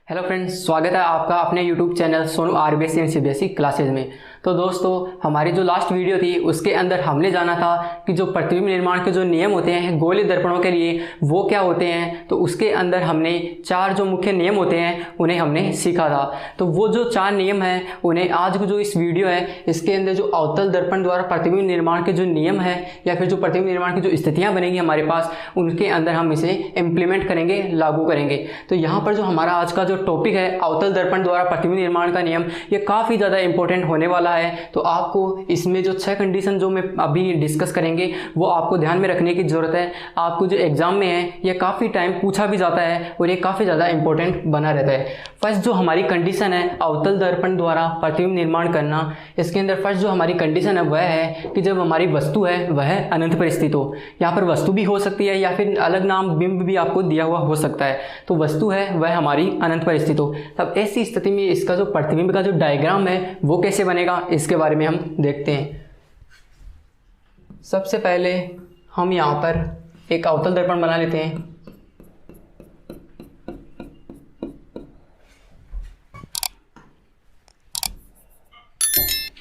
Hello friends, स्वागत है आपका अपने YouTube channel Sonu RBSC and CBSE classes में। तो दोस्तों, हमारी जो लास्ट वीडियो थी उसके अंदर हमने जाना था कि जो प्रतिबिंब निर्माण के जो नियम होते हैं गोलीय दर्पणों के लिए वो क्या होते हैं। तो उसके अंदर हमने 4 जो मुख्य नियम होते हैं उन्हें हमने सीखा था। तो वो जो 4 नियम हैं उन्हें आज जो इस वीडियो है इसके अंदर जो अवतल दर्पण द्वारा प्रतिबिंब निर्माण के जो नियम है या फिर जो प्रतिबिंब निर्माण की जो स्थितियाँ बनेगी हमारे पास, उनके अंदर हम इसे इम्प्लीमेंट करेंगे, लागू करेंगे। तो यहाँ पर जो हमारा आज का जो टॉपिक है अवतल दर्पण द्वारा प्रतिबिंब निर्माण का नियम, ये काफ़ी ज़्यादा इंपॉर्टेंट होने वाला है। तो आपको इसमें जो 6 कंडीशन जो मैं अभी डिस्कस करेंगे वो आपको ध्यान में रखने की ज़रूरत है। आपको जो एग्जाम में है ये काफ़ी टाइम पूछा भी जाता है और ये काफ़ी ज़्यादा इंपॉर्टेंट बना रहता है। फर्स्ट जो हमारी कंडीशन है अवतल दर्पण द्वारा प्रतिबिंब निर्माण करना, इसके अंदर फर्स्ट जो हमारी कंडीशन है वह है कि जब हमारी वस्तु है वह अनंत पर स्थित हो। यहाँ पर वस्तु भी हो सकती है या फिर अलग नाम बिंब भी आपको दिया हुआ हो सकता है। तो वस्तु है वह हमारी अनंत पर स्थित हो, तब ऐसी स्थिति में इसका जो प्रतिबिंब का जो डायग्राम है वो कैसे बनेगा इसके बारे में हम देखते हैं। सबसे पहले हम यहाँ पर एक अवतल दर्पण बना लेते हैं।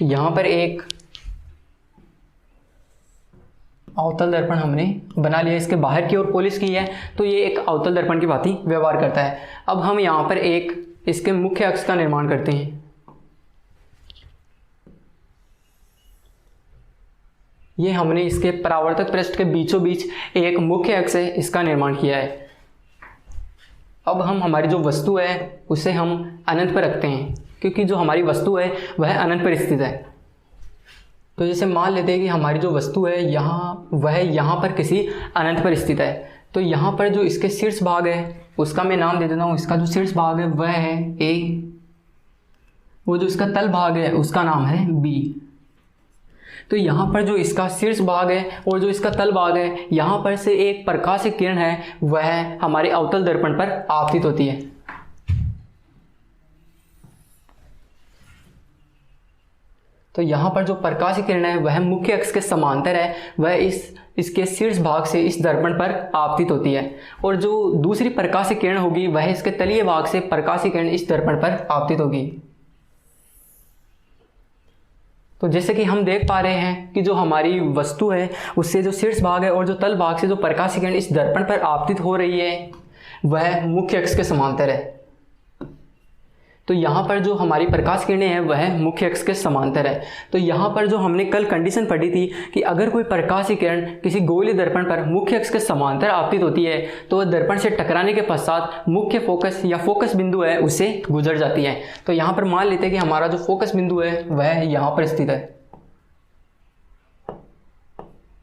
यहाँ पर एक अवतल दर्पण हमने बना लिया, इसके बाहर की ओर पॉलिश की है तो ये एक अवतल दर्पण की भांति व्यवहार करता है। अब हम यहाँ पर एक इसके मुख्य अक्ष का निर्माण करते हैं। ये हमने इसके परावर्तक पृष्ठ के बीचों बीच एक मुख्य अक्ष है इसका निर्माण किया है। अब हम हमारी जो वस्तु है उसे हम अनंत पर रखते हैं क्योंकि जो हमारी वस्तु है वह अनंत पर स्थित है। तो जैसे मान लेते हैं कि हमारी जो वस्तु है यहाँ पर किसी अनंत पर स्थित है। तो यहाँ पर जो इसके शीर्ष भाग है उसका मैं नाम दे देता हूँ। इसका जो शीर्ष भाग है वह है ए, वो जो इसका तल भाग है उसका नाम है बी। तो यहाँ पर जो इसका शीर्ष भाग है और जो इसका तल भाग है, यहाँ पर से एक प्रकाश किरण है वह हमारे अवतल दर्पण पर आपतित होती है। तो यहाँ पर जो प्रकाश किरण है वह मुख्य अक्ष के समांतर है, वह इसके शीर्ष भाग से इस दर्पण पर आपतित होती है। और जो दूसरी प्रकाश किरण होगी वह इसके तलीय भाग से प्रकाश किरण इस दर्पण पर आपतित होगी। तो जैसे कि हम देख पा रहे हैं कि जो हमारी वस्तु है उससे जो शीर्ष भाग है और जो तल भाग से जो प्रकाश किरण इस दर्पण पर आपतित हो रही है वह मुख्य अक्ष के समांतर है। तो यहाँ पर जो हमारी प्रकाश किरणें हैं वह मुख्य अक्ष के समांतर है। तो यहाँ पर जो हमने कल कंडीशन पढ़ी थी कि अगर कोई प्रकाश किरण किसी गोलीय दर्पण पर मुख्य अक्ष के समांतर आपतित होती है तो वह दर्पण से टकराने के पश्चात मुख्य फोकस या फोकस बिंदु है उससे गुजर जाती है। तो यहाँ पर मान लेते हैं कि हमारा जो फोकस बिंदु है वह यहाँ पर स्थित है।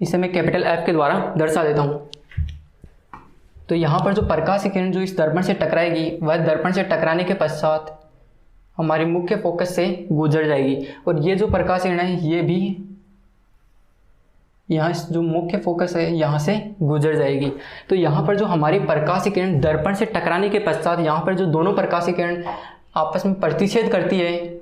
इसे मैं कैपिटल F के द्वारा दर्शा देता हूँ। तो यहाँ पर जो प्रकाश किरण जो इस दर्पण से टकराएगी वह दर्पण से टकराने के पश्चात हमारी मुख्य फोकस से गुजर जाएगी और ये जो प्रकाश किरण है ये भी यहाँ जो मुख्य फोकस है यहाँ से गुजर जाएगी। तो यहाँ पर जो हमारी प्रकाश किरण दर्पण से टकराने के पश्चात यहाँ पर जो दोनों प्रकाश किरण आपस में प्रतिच्छेद करती है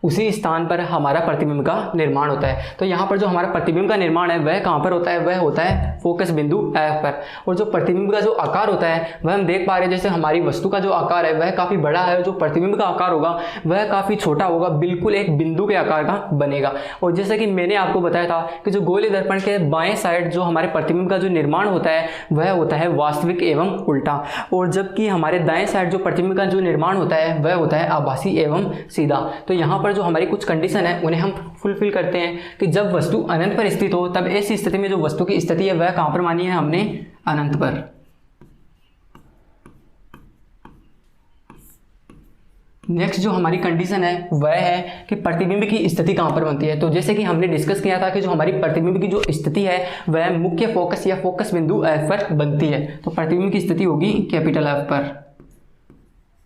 उसी स्थान पर हमारा प्रतिबिंब का निर्माण होता है। तो यहाँ पर जो हमारा प्रतिबिंब का निर्माण है वह कहाँ पर होता है, वह होता है फोकस बिंदु F पर। और जो प्रतिबिंब का जो आकार होता है वह हम देख पा रहे हैं, जैसे हमारी वस्तु का जो आकार है वह काफ़ी बड़ा है, जो प्रतिबिंब का आकार होगा वह काफ़ी छोटा होगा, बिल्कुल एक बिंदु के आकार का बनेगा। और जैसे कि मैंने आपको बताया था कि जो गोलीय दर्पण के बाएं साइड जो हमारे प्रतिबिंब का जो निर्माण होता है वह होता है वास्तविक एवं उल्टा, और जबकि हमारे दाएं साइड जो प्रतिबिंब का जो निर्माण होता है वह होता है आभासी एवं सीधा। तो यहाँ पर जो हमारी कुछ कंडीशन है उन्हें हम फुलफिल करते हैं कि जब वस्तु अनंत पर स्थित हो तब ऐसी स्थिति में जो वस्तु की स्थिति है वह कहां पर मानी है हमने, अनंत पर। नेक्स्ट जो हमारी कंडीशन है वह है कि प्रतिबिंब की स्थिति कहां पर बनती है। तो जैसे कि हमने डिस्कस किया था कि जो हमारी प्रतिबिंब की जो स्थिति है वह मुख्य फोकस या फोकस बिंदु F पर बनती है। तो प्रतिबिंब की स्थिति होगी कैपिटल F पर,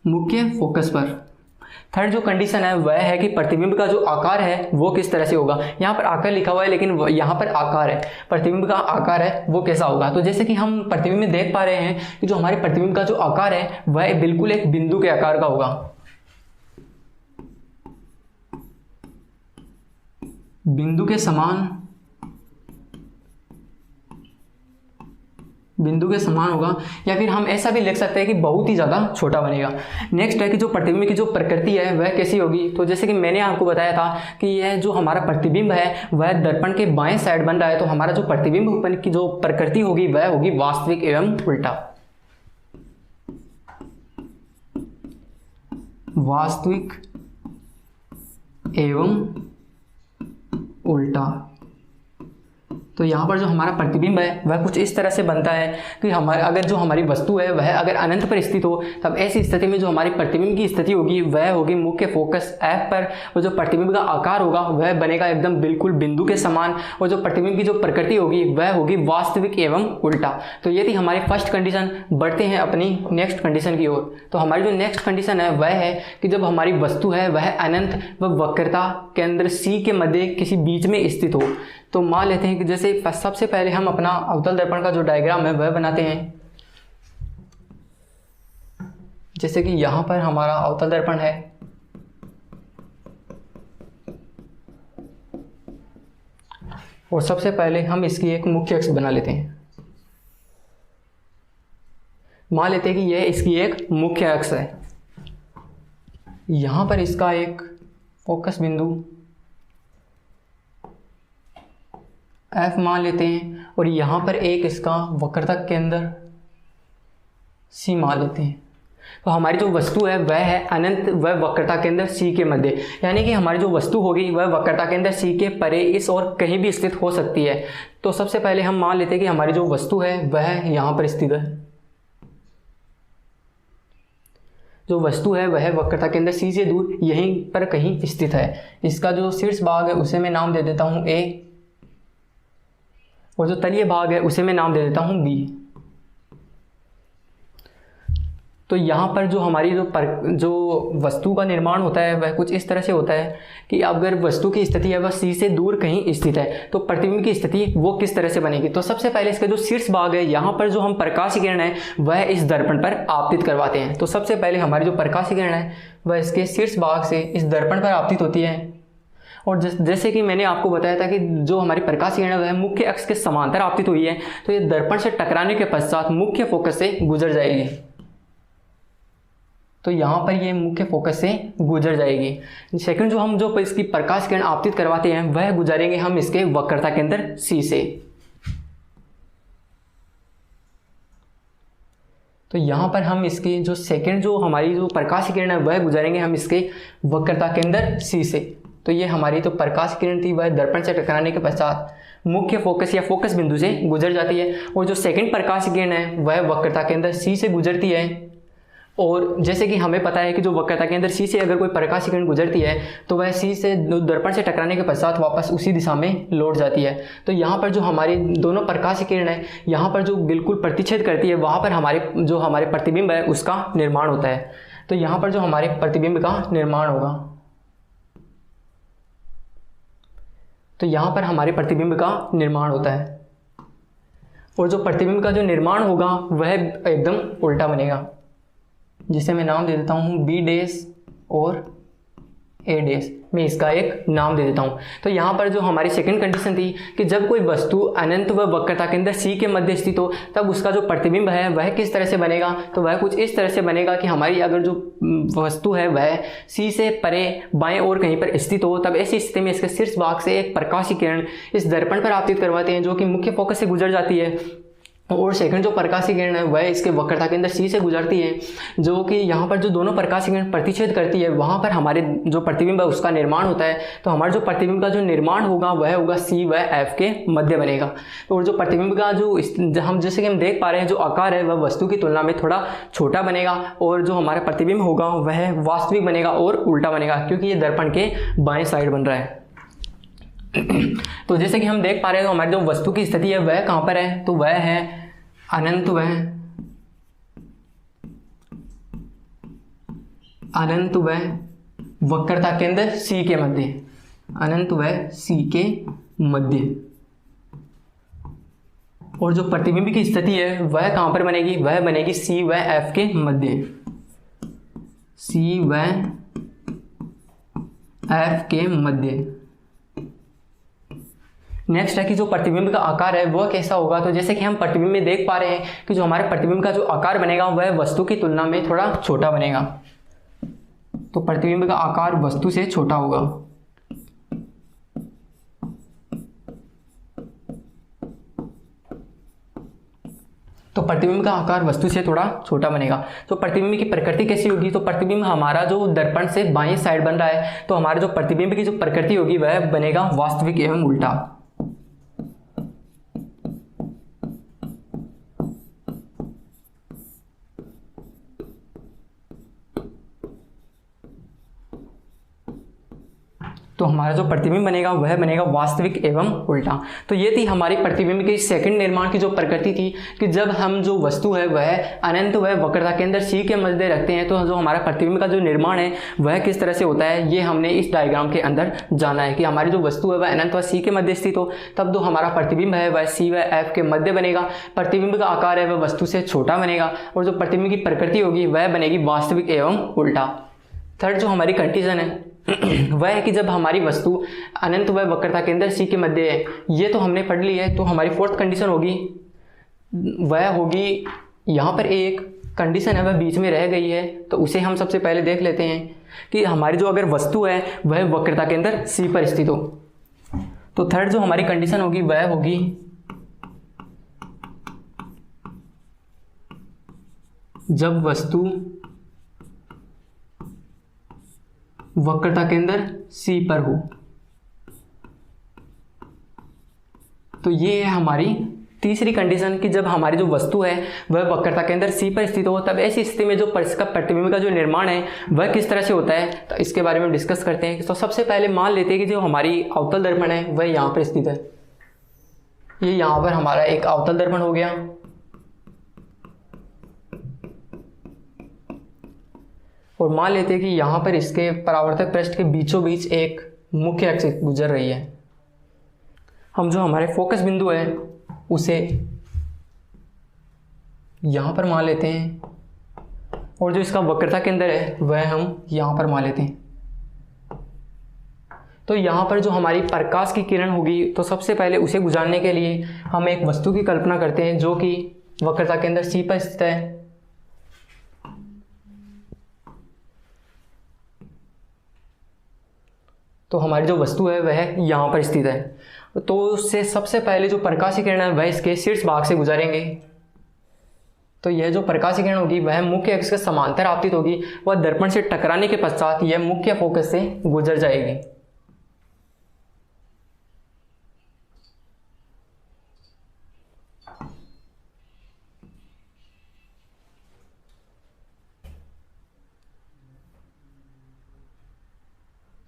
मुख्य फोकस पर। थर्ड जो कंडीशन है वह है कि प्रतिबिंब का जो आकार है वो किस तरह से होगा। यहाँ पर आकार लिखा हुआ है लेकिन यहाँ पर आकार है, प्रतिबिंब का आकार है वो कैसा होगा। तो जैसे कि हम प्रतिबिंब में देख पा रहे हैं कि जो हमारे प्रतिबिंब का जो आकार है वह बिल्कुल एक बिंदु के आकार का होगा, बिंदु के समान बिंदु के समान होगा, या फिर हम ऐसा भी लिख सकते हैं कि बहुत ही ज़्यादा छोटा बनेगा। नेक्स्ट है कि जो प्रतिबिंब की जो प्रकृति है वह कैसी होगी। तो जैसे कि मैंने आपको बताया था कि यह जो हमारा प्रतिबिंब है वह दर्पण के बाएं साइड बन रहा है, तो हमारा जो प्रतिबिंब की जो प्रकृति होगी वह होगी वास्तविक एवं उल्टा। वास्तविक एवं उल्टा। तो यहाँ पर जो हमारा प्रतिबिंब है वह कुछ इस तरह से बनता है कि हमारे अगर जो हमारी वस्तु है वह अगर अनंत पर स्थित हो, तब ऐसी स्थिति में जो हमारी प्रतिबिंब की स्थिति होगी वह होगी मुख्य फोकस F पर, और जो प्रतिबिंब का आकार होगा वह बनेगा एकदम बिल्कुल बिंदु के समान, और जो प्रतिबिंब की जो प्रकृति होगी वह होगी वास्तविक एवं उल्टा। तो ये थी हमारी फर्स्ट कंडीशन। बढ़ते हैं अपनी नेक्स्ट कंडीशन की ओर। तो हमारी जो नेक्स्ट कंडीशन है वह है कि जब हमारी वस्तु है वह अनंत व वक्रता केंद्र C के मध्य किसी बीच में स्थित हो। तो मान लेते हैं कि जैसे सबसे पहले हम अपना अवतल दर्पण का जो डायग्राम है वह बनाते हैं। जैसे कि यहाँ पर हमारा अवतल दर्पण है, और सबसे पहले हम इसकी एक मुख्य अक्ष बना लेते हैं। मान लेते हैं कि यह इसकी एक मुख्य अक्ष है। यहाँ पर इसका एक फोकस बिंदु F मान लेते हैं, और यहाँ पर एक इसका वक्रता केंद्र C मान लेते हैं। तो हमारी जो वस्तु है वह है अनंत व वक्रता केंद्र C के मध्य, यानी कि हमारी जो वस्तु होगी वह वक्रता केंद्र C के परे इस और कहीं भी स्थित हो सकती है। तो सबसे पहले हम मान लेते हैं कि हमारी जो वस्तु है वह यहाँ पर स्थित है। जो वस्तु है वह वक्रता केंद्र C से दूर यहीं पर कहीं स्थित है। इसका जो शीर्ष भाग है उसे मैं नाम दे देता हूँ A, और जो तलीय भाग है उसे मैं नाम दे देता हूँ B। तो यहाँ पर जो हमारी जो वस्तु का निर्माण होता है वह कुछ इस तरह से होता है कि अगर वस्तु की स्थिति है वह C से दूर कहीं स्थित है, तो प्रतिबिंब की स्थिति वो किस तरह से बनेगी। तो सबसे पहले इसका जो शीर्ष भाग है यहाँ पर जो हम प्रकाश किरण है वह इस दर्पण पर आपतित करवाते हैं। तो सबसे पहले हमारी जो प्रकाश किरण है वह इसके शीर्ष भाग से इस दर्पण पर आपतित होती है, और जैसे कि मैंने आपको बताया था कि जो हमारी प्रकाश किरण है वह मुख्य अक्ष के समांतर आपतित हुई है, तो ये दर्पण से टकराने के पश्चात मुख्य फोकस से गुजर जाएगी। तो यहाँ पर ये मुख्य फोकस से गुजर जाएगी। सेकंड जो इसकी प्रकाश किरण आपतित करवाते हैं वह गुजारेंगे हम इसके वक्रता केंद्र C से। तो यहाँ पर हम इसकी जो सेकंड जो हमारी जो प्रकाश किरण है वह गुजारेंगे हम इसके वक्रता केंद्र C से। तो ये हमारी तो प्रकाश किरण थी वह दर्पण से टकराने के पश्चात मुख्य फोकस या फोकस बिंदु से गुजर जाती है, और जो सेकंड प्रकाश किरण है वह वक्रता केंद्र C से गुजरती है। और जैसे कि हमें पता है कि जो वक्रता केंद्र C से अगर कोई प्रकाश किरण गुजरती है तो वह C से दर्पण से टकराने के पश्चात वापस उसी दिशा में लौट जाती है। तो यहाँ पर जो हमारी दोनों प्रकाश किरण है यहाँ पर जो बिल्कुल प्रतिच्छेद करती है वहाँ पर हमारे प्रतिबिंब है उसका निर्माण होता है। तो यहाँ पर जो हमारे प्रतिबिंब का निर्माण होगा, तो यहाँ पर हमारे प्रतिबिंब का निर्माण होता है, और जो प्रतिबिंब का जो निर्माण होगा वह एकदम उल्टा बनेगा, जिसे मैं नाम दे देता हूँ B डैश और A डैश। मैं इसका एक नाम दे देता हूँ। तो यहाँ पर जो हमारी सेकंड कंडीशन थी कि जब कोई वस्तु अनंत व वक्रता केंद्र C के मध्य स्थित हो तब उसका जो प्रतिबिंब है वह किस तरह से बनेगा। तो वह कुछ इस तरह से बनेगा कि हमारी अगर जो वस्तु है वह C से परे बाएं ओर कहीं पर स्थित हो, तब ऐसी स्थिति में इसके शीर्ष भाग से एक प्रकाश किरण इस दर्पण पर आपतित करवाते हैं जो कि मुख्य फोकस से गुजर जाती है, और सेकंड जो प्रकाशीय किरण है वह इसके वक्रता केंद्र C से गुजरती है, जो कि यहाँ पर जो दोनों प्रकाशीय किरण प्रतिच्छेद करती है वहाँ पर हमारे जो प्रतिबिंब है उसका निर्माण होता है। तो हमारे जो प्रतिबिंब का जो निर्माण होगा वह होगा C व F के मध्य बनेगा। तो जो प्रतिबिंब का जैसे कि हम देख पा रहे हैं जो आकार है वह वस्तु की तुलना में थोड़ा छोटा बनेगा, और जो हमारा प्रतिबिंब होगा वह वास्तविक बनेगा और उल्टा बनेगा, क्योंकि ये दर्पण के बाएं साइड बन रहा है। तो जैसे कि हम देख पा रहे हैं हमारी जो वस्तु की स्थिति है वह कहाँ पर है, तो वह है अनंत व वक्रता केंद्र C के मध्य, अनंत व C के मध्य। और जो प्रतिबिंब की स्थिति है वह कहाँ पर बनेगी, वह बनेगी C व F के मध्य, C व F के मध्य। नेक्स्ट है कि जो प्रतिबिंब का आकार है वह कैसा होगा। तो जैसे कि हम प्रतिबिंब में देख पा रहे हैं कि जो हमारे प्रतिबिंब का जो आकार बनेगा वह वस्तु की तुलना में थोड़ा छोटा बनेगा। तो प्रतिबिंब का आकार वस्तु से छोटा होगा। तो प्रतिबिंब का आकार वस्तु से थोड़ा छोटा बनेगा। तो प्रतिबिंब की प्रकृति कैसी होगी। तो प्रतिबिंब हमारा जो दर्पण से बाईं साइड बन रहा है, तो हमारे जो प्रतिबिंब की जो प्रकृति होगी वह बनेगा वास्तविक एवं उल्टा। तो हमारा जो प्रतिबिंब बनेगा वह बनेगा वास्तविक एवं उल्टा। तो ये थी हमारी प्रतिबिंब की सेकंड निर्माण की जो प्रकृति थी कि जब हम जो वस्तु है वह अनंत व वक्रता के अंदर सी के मध्य रखते हैं, तो जो हमारा प्रतिबिंब का जो निर्माण है वह किस तरह से होता है, ये हमने इस डायग्राम के अंदर जाना है कि हमारी जो वस्तु है वह अनंत व सी के मध्य स्थित हो, तब जो हमारा प्रतिबिंब है वह सी व एफ के मध्य बनेगा। प्रतिबिंब का आकार है वह वस्तु से छोटा बनेगा और जो प्रतिबिंब की प्रकृति होगी वह बनेगी वास्तविक एवं उल्टा। थर्ड जो हमारी कंडीशन है वह है कि जब हमारी वस्तु अनंत व वक्रता के अंदर सी के मध्य है, ये तो हमने पढ़ ली है। तो हमारी फोर्थ कंडीशन होगी वह होगी, यहाँ पर एक कंडीशन है वह बीच में रह गई है, तो उसे हम सबसे पहले देख लेते हैं कि हमारी जो अगर वस्तु है वह वक्रता के अंदर सी पर स्थित हो। तो थर्ड जो हमारी कंडीशन होगी वह होगी जब वस्तु वक्रता के अंदर सी पर हो। तो ये है हमारी तीसरी कंडीशन कि जब हमारी जो वस्तु है वह वक्रता के अंदर सी पर स्थित हो, तब ऐसी स्थिति में जो इसका प्रतिबिंब का जो निर्माण है वह किस तरह से होता है, तो इसके बारे में डिस्कस करते हैं। तो सबसे पहले मान लेते हैं कि जो हमारी अवतल दर्पण है वह यहाँ पर स्थित है। ये यहाँ पर हमारा एक अवतल दर्पण हो गया और मान लेते हैं कि यहाँ पर इसके परावर्तक पृष्ठ के बीचों बीच एक मुख्य अक्ष गुजर रही है। हम जो हमारे फोकस बिंदु है उसे यहाँ पर मान लेते हैं और जो इसका वक्रता केंद्र है वह हम यहाँ पर मान लेते हैं। तो यहाँ पर जो हमारी प्रकाश की किरण होगी, तो सबसे पहले उसे गुजारने के लिए हम एक वस्तु की कल्पना करते हैं जो कि वक्रता के अंदर सी पर स्थित है। तो हमारी जो वस्तु है वह यहाँ पर स्थित है। तो उससे सबसे पहले जो प्रकाशीय किरण है वह इसके शीर्ष भाग से गुजारेंगे। तो यह जो प्रकाशीय किरण होगी वह मुख्य अक्ष के समांतर आपतित होगी, वह दर्पण से टकराने के पश्चात यह मुख्य फोकस से गुजर जाएगी।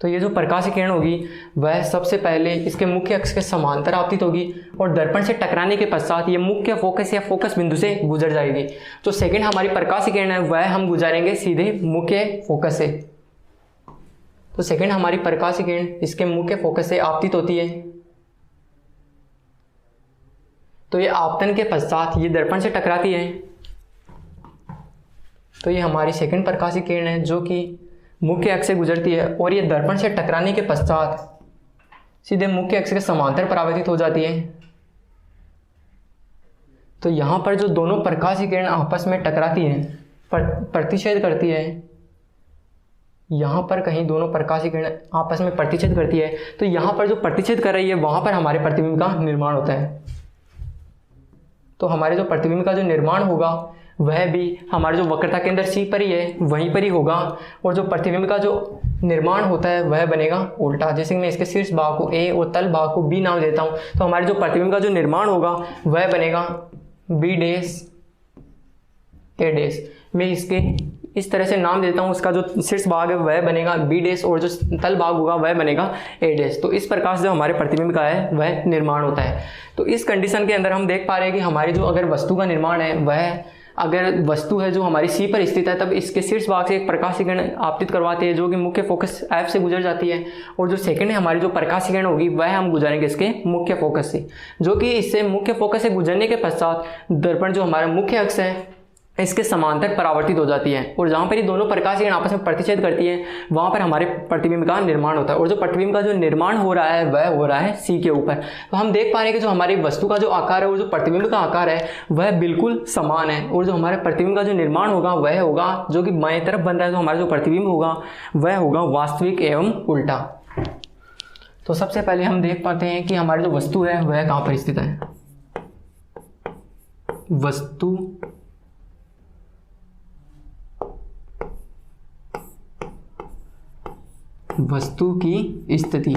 तो ये जो प्रकाशीय किरण होगी वह सबसे पहले इसके मुख्य अक्ष के समांतर आपतित होगी और दर्पण से टकराने के पश्चात ये मुख्य फोकस या फोकस बिंदु से गुजर जाएगी। तो सेकंड हमारी प्रकाशीय किरण है वह हम गुजारेंगे सीधे मुख्य फोकस से। तो सेकंड हमारी प्रकाशीय किरण इसके मुख्य फोकस से आपतित होती है। तो ये आपतन के पश्चात ये दर्पण से टकराती है। तो ये हमारी सेकंड प्रकाशीय किरण है जो कि मुख्य अक्ष से गुजरती है और ये दर्पण से टकराने के पश्चात सीधे मुख्य अक्ष के समांतर परावर्तित हो जाती है। तो यहाँ पर जो दोनों प्रकाशीय किरण आपस में टकराती हैं, प्रतिच्छेद करती है, यहाँ पर कहीं दोनों प्रकाशीय किरण आपस में प्रतिच्छेद करती है, तो यहाँ पर जो प्रतिच्छेद कर रही है वहाँ पर हमारे प्रतिबिंब का निर्माण होता है। तो हमारे जो प्रतिबिंब का जो निर्माण होगा वह भी हमारे जो वक्रता के अंदर सी पर ही है वहीं पर ही होगा और जो प्रतिबिंब का जो निर्माण होता है वह बनेगा उल्टा। जैसे कि मैं इसके शीर्ष भाग को ए और तल भाग को बी नाम देता हूँ, तो हमारे जो प्रतिबिंब का जो निर्माण होगा वह बनेगा बी डैश ए डैश। मैं इसके इस तरह से नाम देता हूँ, उसका जो शीर्ष भाग है वह बनेगा बी डैश और जो तल भाग होगा वह बनेगा ए डैश। तो इस प्रकार से जो हमारे प्रतिबिंब का है वह निर्माण होता है। तो इस कंडीशन के अंदर हम देख पा रहे हैं कि हमारी जो अगर वस्तु का निर्माण है वह अगर वस्तु है जो हमारी सी पर स्थित है, तब इसके शीर्ष भाग से एक प्रकाशीय किरण आपतित करवाते हैं जो कि मुख्य फोकस एफ से गुजर जाती है और जो सेकंड है हमारी जो प्रकाशीय किरण होगी वह हम गुजारेंगे इसके मुख्य फोकस से, जो कि इससे मुख्य फोकस से गुजरने के पश्चात दर्पण जो हमारा मुख्य अक्ष है इसके समांतर परावर्तित हो जाती है, और जहाँ पर ये दोनों प्रकाश किरण आपस में प्रतिच्छेद करती है वहाँ पर हमारे प्रतिबिंब का निर्माण होता है। और जो प्रतिबिंब का जो निर्माण हो रहा है वह हो रहा है सी के ऊपर। तो हम देख पा रहे हैं कि जो हमारी वस्तु का जो आकार है और जो प्रतिबिंब का आकार है वह बिल्कुल समान है, और जो हमारे प्रतिबिंब का जो निर्माण होगा वह होगा जो कि बाएं तरफ बन रहा है, तो हमारा जो प्रतिबिंब होगा वह होगा वास्तविक एवं उल्टा। तो सबसे पहले हम देख पाते हैं कि हमारी जो वस्तु है वह कहाँ पर स्थित है। वस्तु की स्थिति।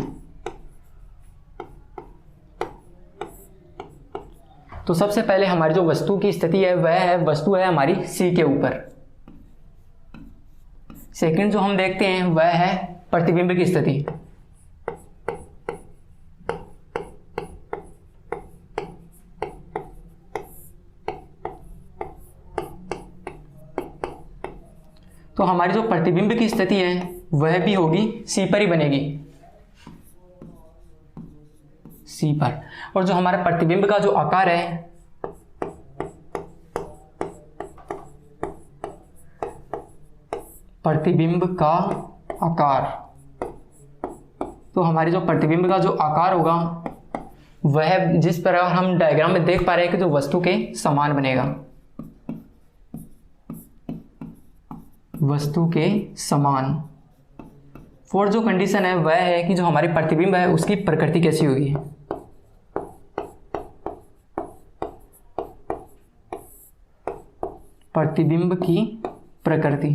तो सबसे पहले हमारी जो वस्तु की स्थिति है वह है, वस्तु है हमारी सी के ऊपर। सेकंड जो हम देखते हैं वह है प्रतिबिंब की स्थिति। तो हमारी जो प्रतिबिंब की स्थिति है वह भी होगी सी पर ही बनेगी, सी पर। और जो हमारा प्रतिबिंब का जो आकार है प्रतिबिंब का आकार, तो हमारे जो प्रतिबिंब का जो आकार होगा वह जिस प्रकार हम डायग्राम में देख पा रहे हैं कि जो वस्तु के समान बनेगा, वस्तु के समान। फोर्थ जो कंडीशन है वह है कि जो हमारी प्रतिबिंब है उसकी प्रकृति कैसी होगी। प्रतिबिंब की प्रकृति।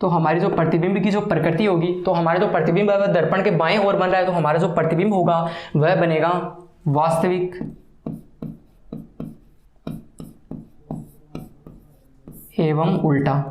तो हमारी जो प्रतिबिंब की जो प्रकृति होगी, तो हमारा जो प्रतिबिंब है वह दर्पण के बाएं ओर बन रहा है, तो हमारा जो प्रतिबिंब होगा वह बनेगा वास्तविक एवं उल्टा।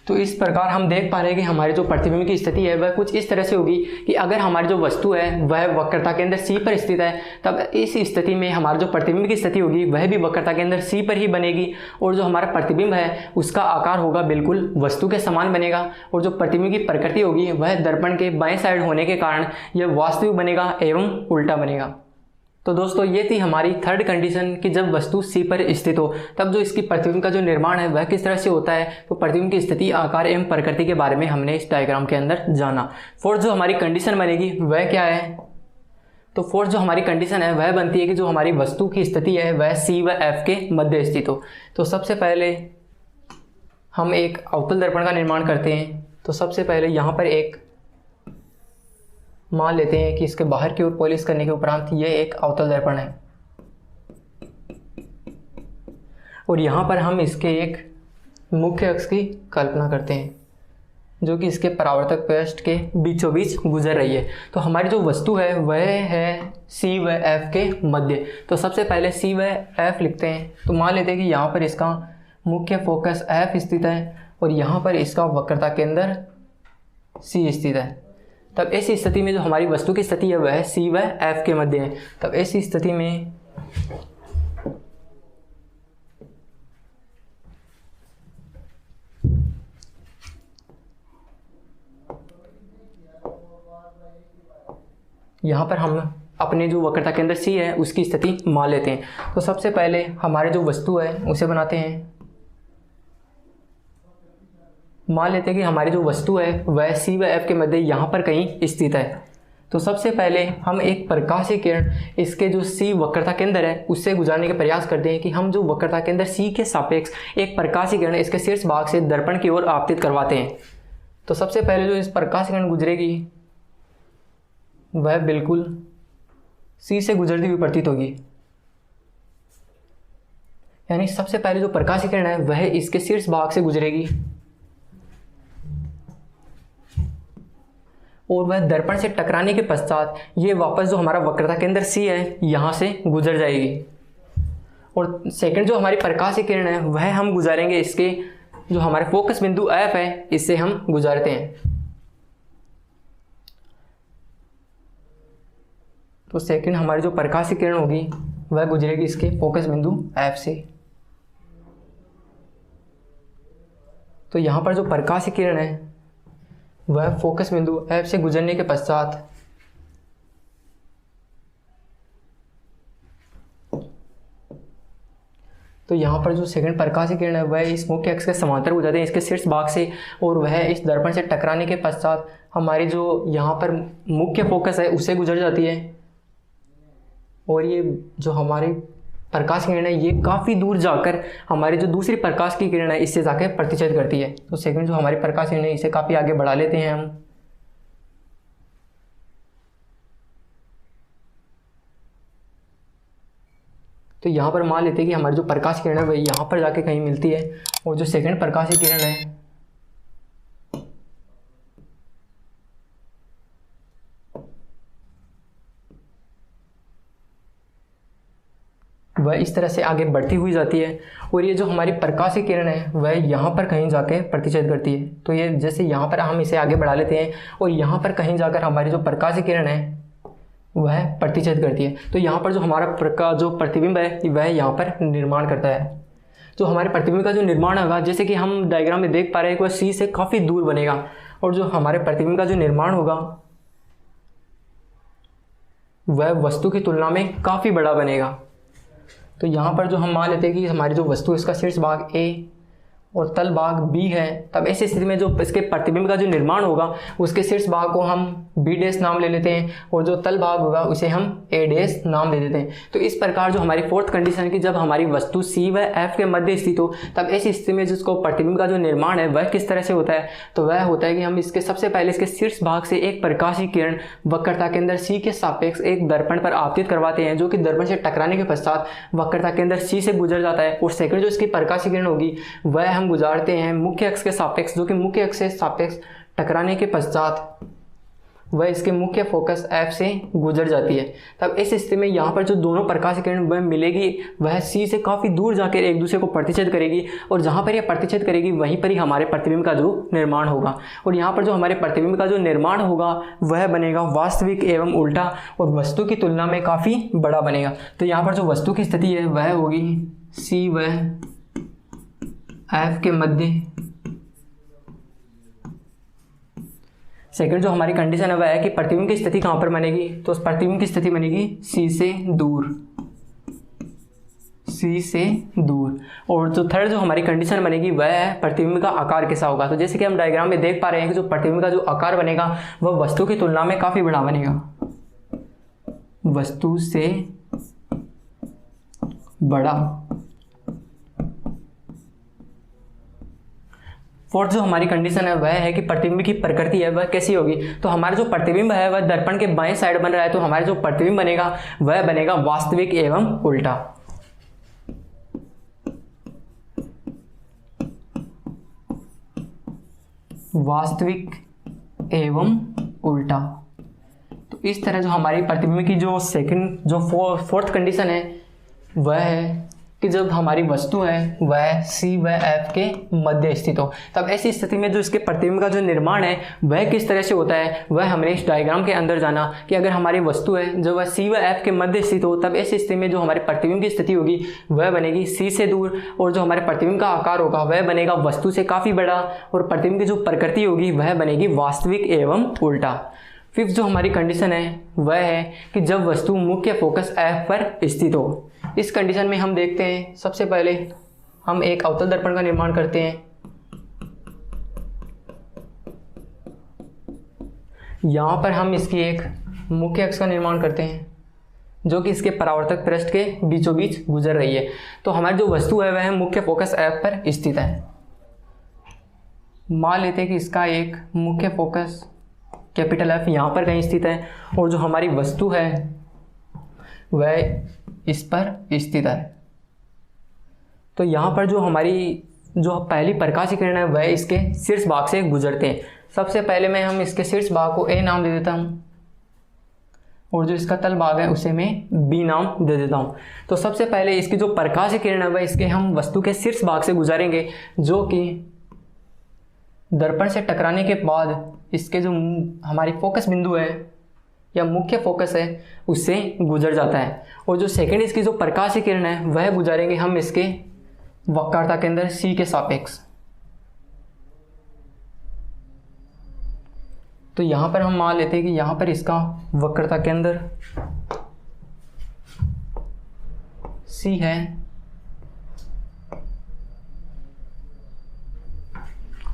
तो इस प्रकार हम देख पा रहे हैं कि हमारे जो प्रतिबिंब की स्थिति है वह कुछ इस तरह से होगी कि अगर हमारी जो वस्तु है वह वक्रता के अंदर सी पर स्थित है, तब इस स्थिति में हमारा जो प्रतिबिंब की स्थिति होगी वह भी वक्रता के अंदर सी पर ही बनेगी, और जो हमारा प्रतिबिंब है उसका आकार होगा बिल्कुल वस्तु के समान बनेगा, और जो प्रतिबिंब की प्रकृति होगी वह दर्पण के बाएं साइड होने के कारण यह वास्तविक बनेगा एवं उल्टा बनेगा। तो दोस्तों ये थी हमारी थर्ड कंडीशन कि जब वस्तु सी पर स्थित हो तब जो इसकी प्रतिबिंब का जो निर्माण है वह किस तरह से होता है। तो प्रतिबिंब की स्थिति, आकार एवं प्रकृति के बारे में हमने इस डायग्राम के अंदर जाना। फोर्थ जो हमारी कंडीशन बनेगी वह क्या है। तो फोर्थ जो हमारी कंडीशन है वह बनती है कि जो हमारी वस्तु की स्थिति है वह सी व एफ के मध्य स्थित हो। तो सबसे पहले हम एक अवतल दर्पण का निर्माण करते हैं। तो सबसे पहले यहाँ पर एक मान लेते हैं कि इसके बाहर की ओर पॉलिश करने के उपरांत यह एक अवतल दर्पण है, और यहाँ पर हम इसके एक मुख्य अक्ष की कल्पना करते हैं जो कि इसके परावर्तक पृष्ठ के बीचों बीच गुजर रही है। तो हमारी जो वस्तु है वह है सी व एफ के मध्य। तो सबसे पहले सी व एफ लिखते हैं। तो मान लेते हैं कि यहाँ पर इसका मुख्य फोकस एफ स्थित है और यहाँ पर इसका वक्रता केंद्र सी स्थित है। तब इस स्थिति में जो हमारी वस्तु की स्थिति है वह सी व एफ के मध्य है। तब इस स्थिति में यहाँ पर हम अपने जो वक्रता केंद्र सी है उसकी स्थिति मान लेते हैं। तो सबसे पहले हमारे जो वस्तु है उसे बनाते हैं। मान लेते हैं कि हमारी जो वस्तु है वह सी व एफ के मध्य यहाँ पर कहीं स्थित है। तो सबसे पहले हम एक प्रकाशीय किरण इसके जो सी वक्रता केंद्र है उससे गुजारने के प्रयास करते हैं कि हम जो वक्रता केंद्र सी के सापेक्ष एक प्रकाशीय किरण इसके शीर्ष भाग से दर्पण की ओर आपतित करवाते हैं। तो सबसे पहले जो इस प्रकाशीय किरण गुजरेगी वह बिल्कुल सी से गुजरती हुई प्रतीत होगी, यानी सबसे पहले जो प्रकाशीय किरण है वह इसके शीर्ष भाग से गुजरेगी और वह दर्पण से टकराने के पश्चात ये वापस जो हमारा वक्रता केंद्र सी है यहाँ से गुजर जाएगी। और सेकंड जो हमारी प्रकाशीय किरण है वह हम गुजारेंगे इसके जो हमारे फोकस बिंदु एफ है इससे हम गुजारते हैं। तो सेकंड हमारी जो प्रकाशीय किरण होगी वह गुजरेगी इसके फोकस बिंदु एफ से। तो यहाँ पर जो प्रकाशीय किरण है वह फोकस बिंदु F से गुजरने के पश्चात तो यहाँ पर जो सेकंड प्रकाश की किरण है वह इस मुख्य अक्ष के समांतर गुजरते हैं इसके शीर्ष भाग से, और वह इस दर्पण से टकराने के पश्चात हमारी जो यहाँ पर मुख्य फोकस है उससे गुजर जाती है। और ये जो हमारी प्रकाश की किरण है ये काफ़ी दूर जाकर हमारी जो दूसरी प्रकाश की किरण है इससे जाकर प्रतिच्छेद करती है। तो सेकंड जो हमारी प्रकाश किरण है इसे काफ़ी आगे बढ़ा लेते हैं हम। तो यहाँ पर मान लेते हैं कि हमारी जो प्रकाश किरण है वह यहाँ पर जाके कहीं मिलती है, और जो सेकंड प्रकाश की किरण है वह इस तरह से आगे बढ़ती हुई जाती है, और ये जो हमारी प्रकाश की किरण है वह यहाँ पर कहीं जाके प्रतिच्छेद करती है। तो ये जैसे यहाँ पर हम इसे आगे बढ़ा लेते हैं और यहाँ पर कहीं जाकर हमारी जो प्रकाश की किरण है वह प्रतिच्छेद करती है। तो यहाँ पर जो हमारा जो प्रतिबिंब है वह यहाँ पर निर्माण करता है। जो हमारे प्रतिबिंब का जो निर्माण होगा, जैसे कि हम डायग्राम में देख पा रहे हैं कि वह सी से काफ़ी दूर बनेगा, और जो हमारे प्रतिबिंब का जो निर्माण होगा वह वस्तु की तुलना में काफ़ी बड़ा बनेगा। तो यहाँ पर जो हम मान लेते हैं कि हमारी जो वस्तु इसका शीर्ष भाग A और तल भाग B है, तब ऐसी स्थिति में जो इसके प्रतिबिंब का जो निर्माण होगा उसके शीर्ष भाग को हम B' नाम ले लेते हैं, और जो तल भाग होगा उसे हम A' नाम दे देते हैं। तो इस प्रकार जो हमारी फोर्थ कंडीशन है कि जब हमारी वस्तु C व F के मध्य स्थित हो तब ऐसी स्थिति में जिसको प्रतिबिंब का जो निर्माण है वह किस तरह से होता है। तो वह होता है कि हम इसके सबसे पहले इसके शीर्ष भाग से एक प्रकाश की किरण वक्रता के अंदर C के सापेक्ष एक दर्पण पर आपतित करवाते हैं, जो कि दर्पण से टकराने के पश्चात वक्रता के अंदर C से गुजर जाता है। और सेकंड जो इसकी प्रकाश की किरण होगी वह हम गुजारते हैं मुख्य अक्ष के सापेक्ष, जो कि मुख्य अक्ष से सापेक्ष टकराने के पश्चात वह इसके मुख्य फोकस F से गुजर जाती है। तब इस स्थिति में यहाँ पर जो दोनों प्रकाश की किरण वह मिलेगी वह C से काफ़ी दूर जाकर एक दूसरे को प्रतिच्छेद करेगी, और जहाँ पर यह प्रतिच्छेद करेगी वहीं पर ही हमारे प्रतिबिंब का जो निर्माण होगा। और यहाँ पर जो हमारे प्रतिबिंब का जो निर्माण होगा वह बनेगा वास्तविक एवं उल्टा, और वस्तु की तुलना में काफ़ी बड़ा बनेगा। तो यहाँ पर जो वस्तु की स्थिति है वह होगी C व F के मध्य। सेकंड जो हमारी कंडीशन है वह है कि प्रतिबिंब की स्थिति कहाँ पर बनेगी, तो प्रतिबिंब की स्थिति बनेगी C से दूर, C से दूर। और जो थर्ड जो हमारी कंडीशन बनेगी वह है प्रतिबिंब का आकार कैसा होगा। तो जैसे कि हम डायग्राम में देख पा रहे हैं कि जो प्रतिबिंब का जो आकार बनेगा वह वस्तु की तुलना में काफ़ी बड़ा बनेगा, वस्तु से बड़ा। फोर्थ जो हमारी कंडीशन है वह है कि प्रतिबिंब की प्रकृति है वह कैसी होगी। तो हमारा जो प्रतिबिंब है वह दर्पण के बाएं साइड बन रहा है, तो हमारा जो प्रतिबिंब बनेगा वह बनेगा वास्तविक एवं उल्टा। वास्तविक एवं उल्टा। तो इस तरह जो हमारी प्रतिबिंब की जो सेकंड जो फोर्थ कंडीशन है वह है कि जब हमारी वस्तु है वह C व F के मध्य स्थित हो, तब ऐसी स्थिति में जो इसके प्रतिबिंब का जो निर्माण है वह किस तरह से होता है वह हमने इस डायग्राम के अंदर जाना कि अगर हमारी वस्तु है जो वह C व F के मध्य स्थित हो तब ऐसी स्थिति में जो हमारे प्रतिबिंब की स्थिति होगी वह बनेगी C से दूर, और जो हमारे प्रतिबिंब का आकार होगा वह बनेगा वस्तु से काफ़ी बड़ा, और प्रतिबिंब की जो प्रकृति होगी वह बनेगी वास्तविक एवं उल्टा। फिफ्थ जो हमारी कंडीशन है वह है कि जब वस्तु मुख्य फोकस F पर स्थित हो। इस कंडीशन में हम देखते हैं सबसे पहले हम एक अवतल दर्पण का निर्माण करते हैं। यहाँ पर हम इसकी एक मुख्य अक्ष का निर्माण करते हैं जो कि इसके परावर्तक पृष्ठ के बीचों बीच गुजर रही है। तो हमारी जो वस्तु है वह मुख्य फोकस F पर स्थित है। मान लेते हैं कि इसका एक मुख्य फोकस कैपिटल F यहाँ पर कहीं स्थित है, और जो हमारी वस्तु है वह इस पर स्थित है। तो यहाँ पर जो हमारी जो पहली प्रकाश की किरण है वह इसके शीर्ष भाग से गुजरते हैं। सबसे पहले मैं हम इसके शीर्ष भाग को A नाम दे देता हूँ, और जो इसका तल भाग है उसे मैं B नाम दे देता हूँ। तो सबसे पहले इसकी जो प्रकाश की किरण है वह इसके हम वस्तु के शीर्ष भाग से गुजारेंगे, जो कि दर्पण से टकराने के बाद इसके जो हमारी फोकस बिंदु है या मुख्य फोकस है उससे गुजर जाता है। और जो सेकंड इसकी जो प्रकाश की किरण है वह गुजारेंगे हम इसके वक्रता के अंदर C के सापेक्ष। तो यहाँ पर हम मान लेते हैं कि यहाँ पर इसका वक्रता केंद्र C है,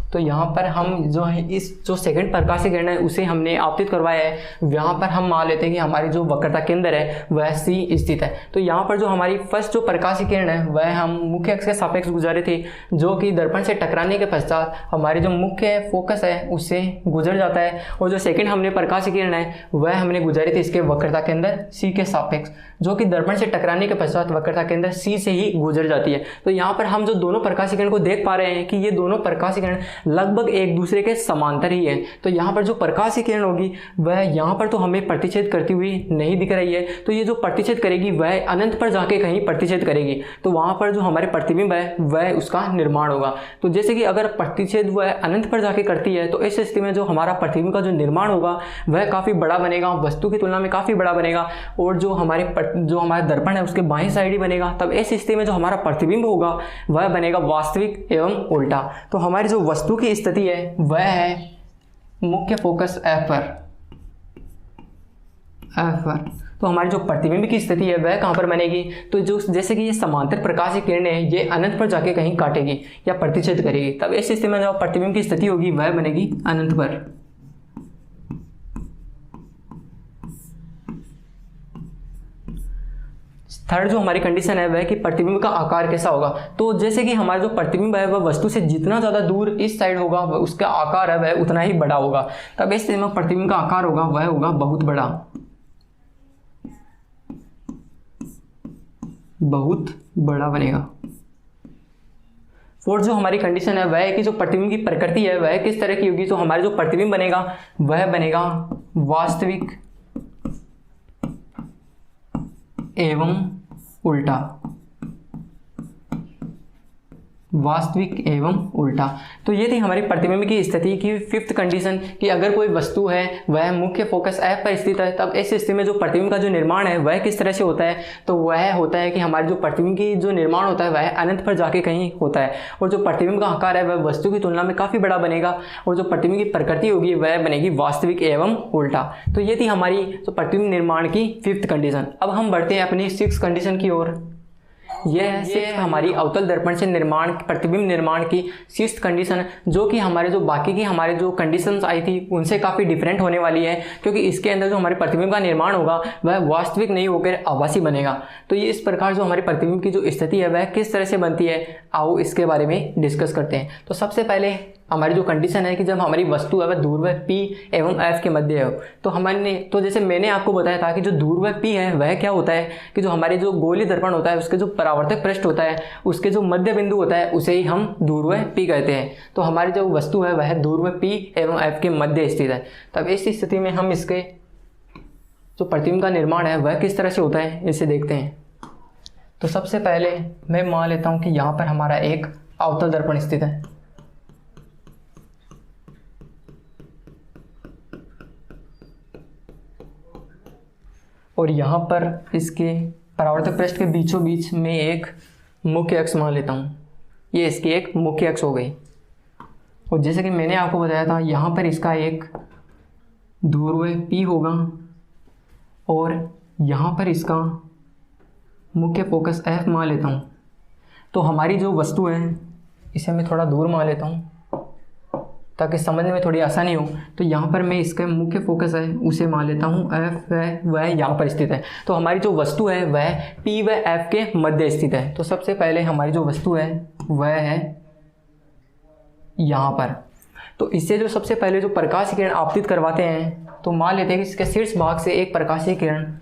तो यहाँ पर हम जो है इस जो सेकंड प्रकाशीय किरण है उसे हमने आपतित करवाया है। यहाँ पर हम मान लेते हैं कि हमारी जो वक्रता केंद्र है वह C स्थित है। तो यहाँ पर जो हमारी फर्स्ट जो प्रकाशीय किरण है वह हम मुख्य अक्ष के सापेक्ष गुजारे थे, जो कि दर्पण से टकराने के पश्चात हमारी जो मुख्य फोकस है उससे गुजर जाता है, और जो सेकंड हमने प्रकाशीय किरण है वह हमने गुजारी थी इसके वक्रता केंद्र C के सापेक्ष, जो कि दर्पण से टकराने के पश्चात वक्रता केंद्र C से ही गुजर जाती है। तो यहाँ पर हम जो दोनों प्रकाशीय किरण को देख पा रहे हैं कि ये दोनों प्रकाशीय किरण लगभग एक दूसरे के समांतर ही है। तो यहाँ पर जो प्रकाशीय किरण होगी वह यहाँ पर तो हमें प्रतिच्छेद करती हुई नहीं दिख रही है, तो ये जो प्रतिच्छेद करेगी वह अनंत पर जाके कहीं प्रतिच्छेद करेगी, तो वहाँ पर जो हमारे प्रतिबिंब है वह उसका निर्माण होगा। तो जैसे कि अगर प्रतिच्छेद वह अनंत पर जाके करती है तो इस स्थिति में जो हमारा प्रतिबिंब का जो निर्माण होगा वह काफ़ी बड़ा बनेगा, वस्तु की तुलना में काफ़ी बड़ा बनेगा, और जो हमारा दर्पण है उसके बाएं साइड ही बनेगा। तब इस स्थिति में जो हमारा प्रतिबिंब होगा वह बनेगा वास्तविक एवं उल्टा। तो हमारी जो वस्तु की स्थिति है वह है मुख्य फोकस F पर। तो हमारी जो प्रतिबिंब की स्थिति है वह कहाँ पर बनेगी, तो जो जैसे कि ये समांतर प्रकाशीय किरणें हैं ये अनंत पर जाके कहीं काटेगी या प्रतिच्छेद करेगी, तब इस स्थिति में जो प्रतिबिंब की स्थिति होगी वह बनेगी अनंत पर। थर्ड जो हमारी कंडीशन है वह कि प्रतिबिंब का आकार कैसा होगा। तो जैसे कि हमारा जो प्रतिबिंब है वह वस्तु से जितना ज़्यादा दूर इस साइड होगा उसका आकार है वह उतना ही बड़ा होगा। तब इस स्थिति में प्रतिबिंब का आकार होगा वह होगा बहुत बड़ा, बहुत बड़ा बनेगा। फोर्थ जो हमारी कंडीशन है वह है कि जो प्रतिबिंब की प्रकृति है वह किस तरह की होगी। तो हमारा जो प्रतिबिंब बनेगा वह बनेगा वास्तविक एवं उल्टा, वास्तविक एवं उल्टा। तो ये थी हमारी प्रतिबिंब की स्थिति की फिफ्थ कंडीशन कि अगर कोई वस्तु है वह मुख्य फोकस F पर स्थित है तब इस स्थिति में जो प्रतिबिंब का जो निर्माण है वह किस तरह से होता है। तो वह होता है कि हमारे जो प्रतिबिंब की जो निर्माण होता है वह अनंत पर जाके कहीं होता है, और जो प्रतिबिंब का आकार है वह वस्तु की तुलना में काफ़ी बड़ा बनेगा, और जो प्रतिबिंब की प्रकृति होगी वह बनेगी वास्तविक एवं उल्टा। तो ये थी हमारी जो प्रतिबिंब निर्माण की फिफ्थ कंडीशन। अब हम बढ़ते हैं अपनी सिक्स्थ कंडीशन की ओर। यह है हमारी अवतल दर्पण से निर्माण प्रतिबिंब निर्माण की सिक्स्थ कंडीशन, जो कि हमारे जो बाकी की हमारे जो कंडीशंस आई थी उनसे काफ़ी डिफरेंट होने वाली है, क्योंकि इसके अंदर जो हमारे प्रतिबिंब का निर्माण होगा वह वास्तविक नहीं होकर आभासी बनेगा। तो ये इस प्रकार जो हमारे प्रतिबिंब की जो स्थिति है वह किस तरह से बनती है, आओ इसके बारे में डिस्कस करते हैं। तो सबसे पहले हमारी जो कंडीशन है कि जब हमारी वस्तु है वह दूरवय P एवं F के मध्य हो, तो जैसे मैंने आपको बताया था कि जो दूरवय P है वह क्या होता है कि जो हमारे जो गोलीय दर्पण होता है उसके जो परावर्तक पृष्ठ होता है उसके जो मध्य बिंदु होता है उसे ही हम दूरवय P कहते हैं। तो हमारी जो वस्तु है वह दूरवय P एवं F के मध्य स्थित है। तब इस स्थिति में हम इसके जो प्रतिबिंब का निर्माण है वह किस तरह से होता है इसे देखते हैं। तो सबसे पहले मैं मान लेता हूँ कि यहाँ पर हमारा एक अवतल दर्पण स्थित है, और यहाँ पर इसके परावर्तक पृष्ठ के बीचों बीच में एक मुख्य अक्ष मान लेता हूँ, ये इसकी एक मुख्य अक्ष हो गई। और जैसे कि मैंने आपको बताया था यहाँ पर इसका एक दूरवय P होगा, और यहाँ पर इसका मुख्य फोकस F मान लेता हूँ। तो हमारी जो वस्तु है इसे मैं थोड़ा दूर मान लेता हूँ ताकि समझने में थोड़ी आसानी हो। तो यहाँ पर मैं इसका मुख्य फोकस है उसे मान लेता हूँ F है वह यहाँ पर स्थित है। तो हमारी जो वस्तु है वह P व F के मध्य स्थित है। तो सबसे पहले हमारी जो वस्तु है वह है यहाँ पर। तो इससे जो सबसे पहले जो प्रकाश किरण आपतित करवाते हैं, तो मान लेते हैं कि इसके शीर्ष भाग से एक प्रकाशीय किरण,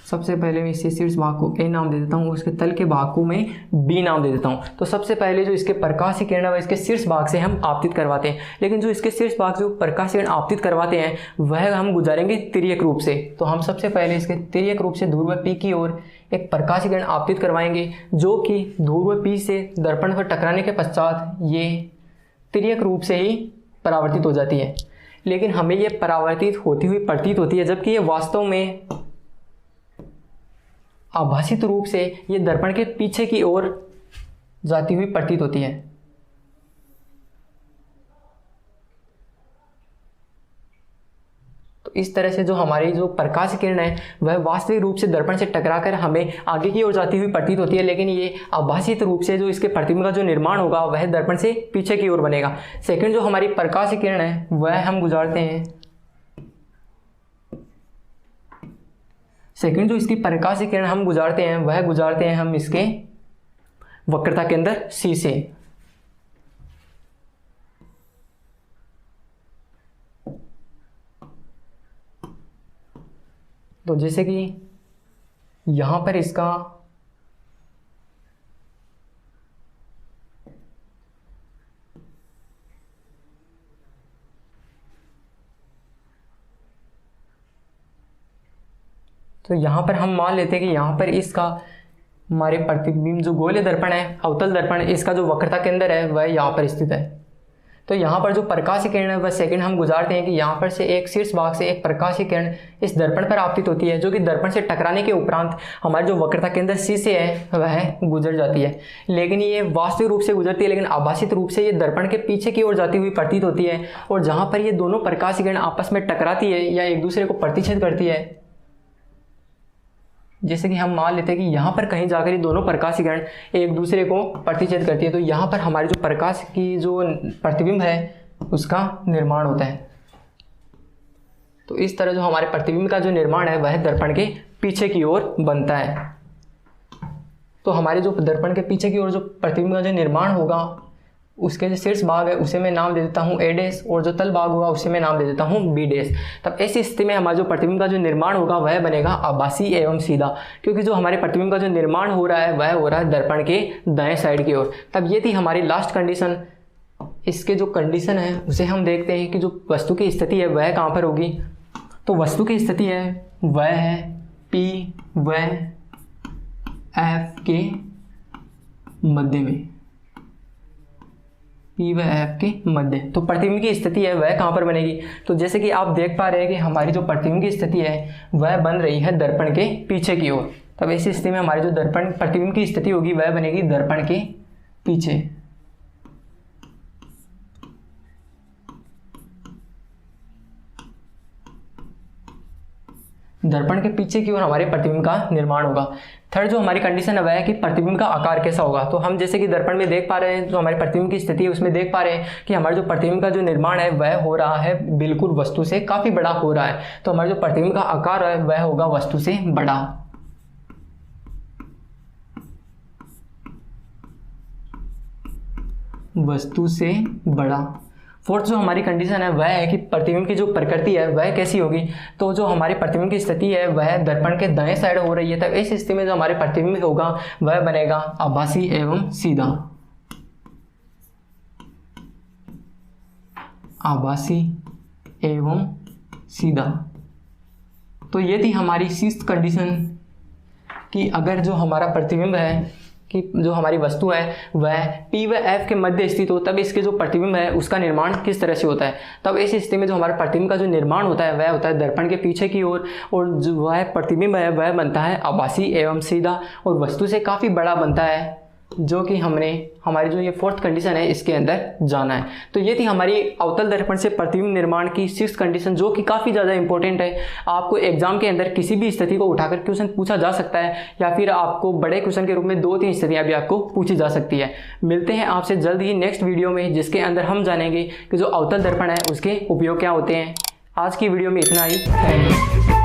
सबसे पहले मैं इससे शीर्ष भाग को A नाम दे देता हूँ, उसके तल के भाग को मैं B नाम दे देता हूँ। तो सबसे पहले जो इसके प्रकाशीय किरण है इसके शीर्ष भाग से हम आपतित करवाते हैं, लेकिन जो इसके शीर्ष भाग जो प्रकाशीय किरण आपतित करवाते हैं वह हम गुजारेंगे तिर्यक रूप से। तो हम सबसे पहले इसके तिर्यक रूप से ध्रुव P की ओर एक प्रकाशीय किरण आपतित करवाएंगे, जो कि ध्रुव P से दर्पण पर टकराने के पश्चात ये तिर्यक रूप से ही परावर्तित हो जाती है। लेकिन हमें ये परावर्तित होती हुई प्रतीत होती है, जबकि ये वास्तव में आभासित रूप से ये दर्पण के पीछे की ओर जाती हुई प्रतीत होती है। इस तरह से जो हमारी जो प्रकाश किरण है वह वास्तविक रूप से दर्पण से टकराकर हमें आगे की ओर जाती हुई प्रतीत होती है, लेकिन ये आभासी रूप से जो इसके प्रतिबिंब का जो निर्माण होगा वह दर्पण से पीछे की ओर बनेगा। सेकंड जो हमारी प्रकाश किरण है वह हम गुजारते हैं, सेकंड जो इसकी प्रकाश किरण हम गुजारते हैं वह गुजारते हैं हम इसके वक्रता के अंदर C से। तो जैसे कि यहां पर इसका तो यहाँ पर हम मान लेते हैं कि यहाँ पर इसका हमारे प्रतिबिंब जो गोलीय दर्पण है, अवतल दर्पण, इसका जो वक्रता केंद्र है वह यहाँ पर स्थित है। तो यहाँ पर जो प्रकाश किरण है वह सेकंड हम गुजारते हैं कि यहाँ पर से एक शीर्ष भाग से एक प्रकाश किरण इस दर्पण पर आपतित होती है, जो कि दर्पण से टकराने के उपरांत हमारे जो वक्रता केंद्र C से है वह गुजर जाती है। लेकिन ये वास्तविक रूप से गुजरती है, लेकिन आभासित रूप से ये दर्पण के पीछे की ओर जाती हुई प्रतीत होती है। और जहाँ पर ये दोनों प्रकाश किरण आपस में टकराती है या एक दूसरे को प्रतिच्छेद करती है, जैसे कि हम मान लेते हैं कि यहाँ पर कहीं जाकर ये दोनों प्रकाश किरण एक दूसरे को प्रतिच्छेद करती है, तो यहाँ पर हमारे जो प्रकाश की जो प्रतिबिंब है उसका निर्माण होता है। तो इस तरह जो हमारे प्रतिबिंब का जो निर्माण है वह दर्पण के पीछे की ओर बनता है। तो हमारे जो दर्पण के पीछे की ओर जो प्रतिबिंब का जो निर्माण होगा उसके जो शीर्ष भाग है उसे मैं नाम दे देता हूँ A' और जो तल भाग होगा उसे मैं नाम दे देता हूँ B'। तब ऐसी स्थिति में हमारा जो प्रतिबिंब का जो निर्माण होगा वह बनेगा आभासी एवं सीधा, क्योंकि जो हमारे प्रतिबिंब का जो निर्माण हो रहा है वह हो रहा है दर्पण के दाएं साइड की ओर। तब ये थी हमारी लास्ट कंडीशन। इसके जो कंडीशन है उसे हम देखते हैं कि जो वस्तु की स्थिति है वह कहाँ पर होगी। तो वस्तु की स्थिति है वह है P व F के मध्य में, P व F के मध्य। तो प्रतिबिंब की स्थिति है वह कहाँ पर बनेगी। तो जैसे कि आप देख पा रहे हैं कि हमारी जो प्रतिबिंब की स्थिति है वह बन रही है दर्पण के पीछे की ओर। तब ऐसी स्थिति में हमारी जो दर्पण प्रतिबिंब की स्थिति होगी वह बनेगी दर्पण के पीछे। दर्पण के पीछे की ओर हमारे प्रतिबिंब का निर्माण होगा। थर्ड जो हमारी कंडीशन है वह है कि प्रतिबिंब का आकार कैसा होगा। तो हम जैसे कि दर्पण में देख पा रहे हैं, जो हमारे प्रतिबिंब की स्थिति है उसमें देख पा रहे हैं कि हमारे जो प्रतिबिंब का जो निर्माण है वह हो रहा है बिल्कुल वस्तु से काफ़ी बड़ा हो रहा है। तो हमारे जो प्रतिबिंब का आकार है वह होगा वस्तु से बड़ा। वस्तु से बड़ा। फोर्थ जो हमारी कंडीशन है वह है कि प्रतिबिंब की जो प्रकृति है वह कैसी होगी। तो जो हमारे प्रतिबिंब की स्थिति है वह दर्पण के दाएं साइड हो रही है, तब इस स्थिति में जो हमारे प्रतिबिंब होगा वह बनेगा आभासी एवं सीधा। आभासी एवं सीधा। तो ये थी हमारी सिक्स्थ कंडीशन कि अगर जो हमारा प्रतिबिंब है कि जो हमारी वस्तु है वह P व F के मध्य स्थित हो, तब इसके जो प्रतिबिंब है उसका निर्माण किस तरह से होता है। तब इस स्थिति में जो हमारे प्रतिबिंब का जो निर्माण होता है वह होता है दर्पण के पीछे की ओर, और जो वह प्रतिबिंब है वह बनता है आभासी एवं सीधा और वस्तु से काफ़ी बड़ा बनता है, जो कि हमने हमारी जो ये फोर्थ कंडीशन है इसके अंदर जाना है। तो ये थी हमारी अवतल दर्पण से प्रतिबिंब निर्माण की सिक्स्थ कंडीशन, जो कि काफ़ी ज़्यादा इंपॉर्टेंट है। आपको एग्जाम के अंदर किसी भी स्थिति को उठाकर क्वेश्चन पूछा जा सकता है, या फिर आपको बड़े क्वेश्चन के रूप में 2-3 स्थितियाँ भी आपको पूछी जा सकती है। मिलते हैं आपसे जल्द ही नेक्स्ट वीडियो में, जिसके अंदर हम जानेंगे कि जो अवतल दर्पण है उसके उपयोग क्या होते हैं। आज की वीडियो में इतना ही। Thank you.